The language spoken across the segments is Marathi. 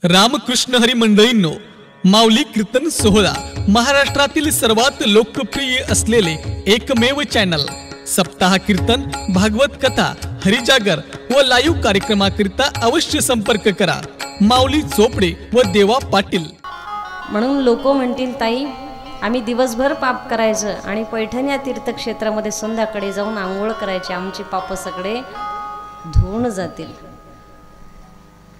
रामकृष्ण हरी मंडळींनो, माऊली कीर्तन सोहळा महाराष्ट्रातील सर्वात लोकप्रिय असलेले एकमेव चॅनल सप्ताह कीर्तन, भागवत कथा, हरिजागर व लाईव्ह कार्यक्रमाकरिता अवश्य संपर्क करा माऊली चोपडे व देवा पाटील। म्हणून लोक म्हणतील, ताई आम्ही दिवसभर पाप करायचं आणि पैठण या तीर्थक्षेत्रामध्ये संध्याकाळी जाऊन आंघोळ करायची, आमची पाप सगळे धुवून जातील।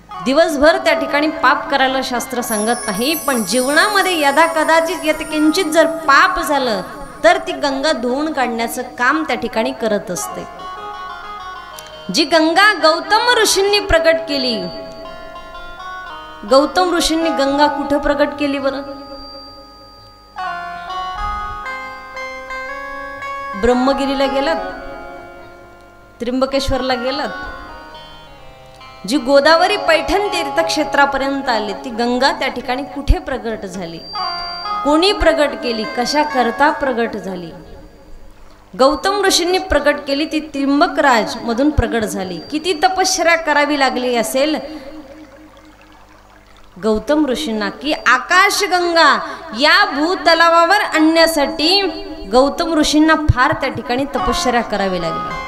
दिवसभर त्या ठिकाणी पाप करायला शास्त्र सांगत नाही, पण जीवनामध्ये यदा कदाचित येते किंचित जर पाप झालं तर ती गंगा धुवून काढण्याचं काम त्या ठिकाणी करत असते। जी गंगा गौतम ऋषींनी प्रकट केली, गौतम ऋषींनी गंगा कुठे प्रकट केली बरं? ब्रह्मगिरीला गेलात, त्र्यंबकेश्वरला गेलात, जी गोदावरी पैठण तीर्थक्षेत्रापर्यंत आली ती गंगा त्या ठिकाणी कुठे प्रगट झाली, कोणी प्रगट केली, कशा करता प्रगट झाली? गौतम ऋषींनी प्रगट केली, ती त्र्यंबकराज मधून प्रगट झाली। किती तपश्चर्या करावी लागली असेल गौतम ऋषींना की आकाशगंगा या भूतलावावर आणण्यासाठी गौतम ऋषींना फार त्या ठिकाणी तपश्चर्या करावी लागली।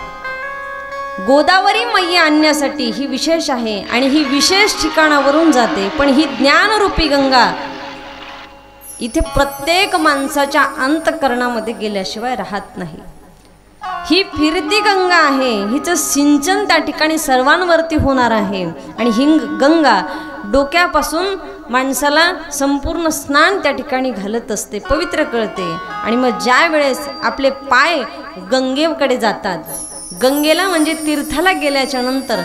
गोदावरी मैया आणण्यासाठी ही विशेष आहे आणि ही विशेष ठिकाणावरून जाते, पण ही ज्ञानरूपी गंगा इथे प्रत्येक माणसाच्या अंतःकरणामध्ये गेल्याशिवाय राहत नाही। ही फिरती गंगा आहे, हिचं सिंचन त्या ठिकाणी सर्वांवरती होणार आहे आणि ही गंगा डोक्यापासून माणसाला संपूर्ण स्नान त्या ठिकाणी घालत असते, पवित्र करते। आणि मग ज्या वेळेस आपले पाय गंगेकडे जातात, गंगेला म्हणजे तीर्थाला गेल्याच्या नंतर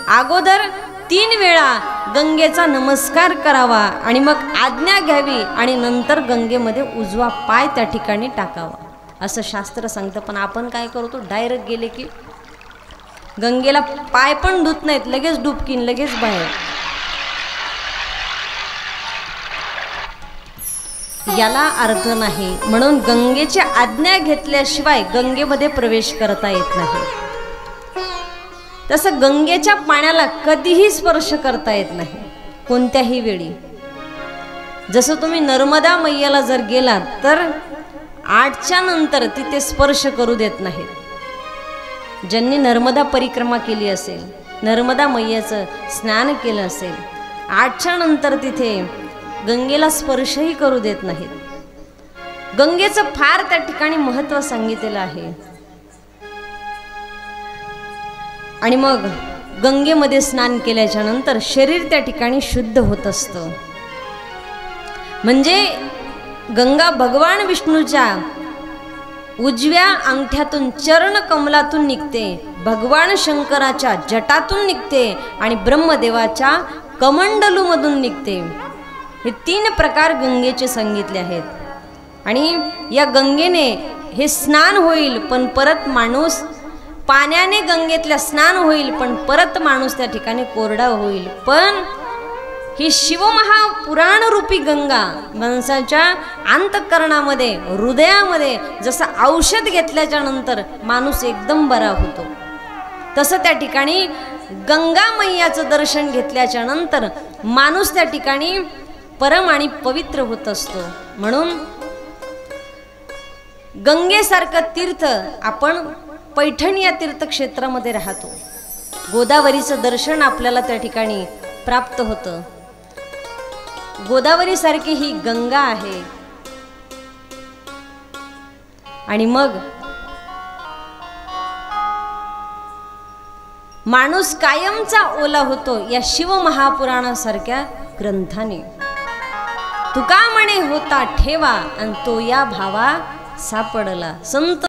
अगोदर 3 वेळा गंगेचा नमस्कार करावा आणि मग आज्ञा घ्यावी आणि नंतर गंगेमध्ये उजवा पाय त्या ठिकाणी टाकावा असं शास्त्र सांगतं। पण आपण काय करतो, डायरेक्ट गेले की गंगेला पाय पण धुत नाहीत, लगेच डुबकीन, लगेच बाहेर। याला अर्थ नाही, म्हणून गंगेची आज्ञा घेतल्याशिवाय गंगेमध्ये प्रवेश करता येत नाही। तसं गंगेच्या पाण्याला कधीही स्पर्श करता येत नाही कोणत्याही वेळी। जसं तुम्ही नर्मदा मैयाला जर गेलात तर 8च्या नंतर तिथे स्पर्श करू देत नाहीत। ज्यांनी नर्मदा परिक्रमा केली असेल, नर्मदा मैयाचं स्नान केलं असेल, 8च्या नंतर तिथे गंगेला स्पर्शही करू देत नाहीत। गंगेचं फार त्या ठिकाणी महत्त्व सांगितलेलं आहे। आणि मग गंगेमध्ये स्नान केल्याच्या नंतर शरीर त्या ठिकाणी शुद्ध होत असतं। म्हणजे गंगा भगवान विष्णूच्या उजव्या अंगठ्यातून, चरण कमलातून निघते, भगवान शंकराच्या जटातून निघते आणि ब्रह्मदेवाच्या कमंडलूमधून निघते। हे 3 प्रकार गंगेचे सांगितले आहेत। आणि या गंगेने हे स्नान होईल, पण परत माणूस पाण्याने गंगेतल्या स्नान होईल, पण परत माणूस त्या ठिकाणी कोरडा होईल। पण ही शिवमहापुराण रूपी गंगा माणसाच्या अंतःकरणामध्ये, हृदयामध्ये जसं औषध घेतल्याच्या नंतर माणूस एकदम बरा होतो, तसं त्या ठिकाणी गंगा मैयाचं दर्शन घेतल्याच्या नंतर माणूस त्या ठिकाणी परम आणि पवित्र होत असतो। म्हणून गंगेसारखं तीर्थ आपण पैठण या तीर्थक्षेत्रामध्ये राहतो। गोदावरीचं दर्शन आपल्याला त्या ठिकाणी प्राप्त होतं। गोदावरी सारखी ही गंगा आहे। आणि मग माणूस कायमचा ओला होतो या शिवमहापुराणासारख्या ग्रंथाने। तुका म्हणे होता ठेवा आणि तो या भावा सापडला। संत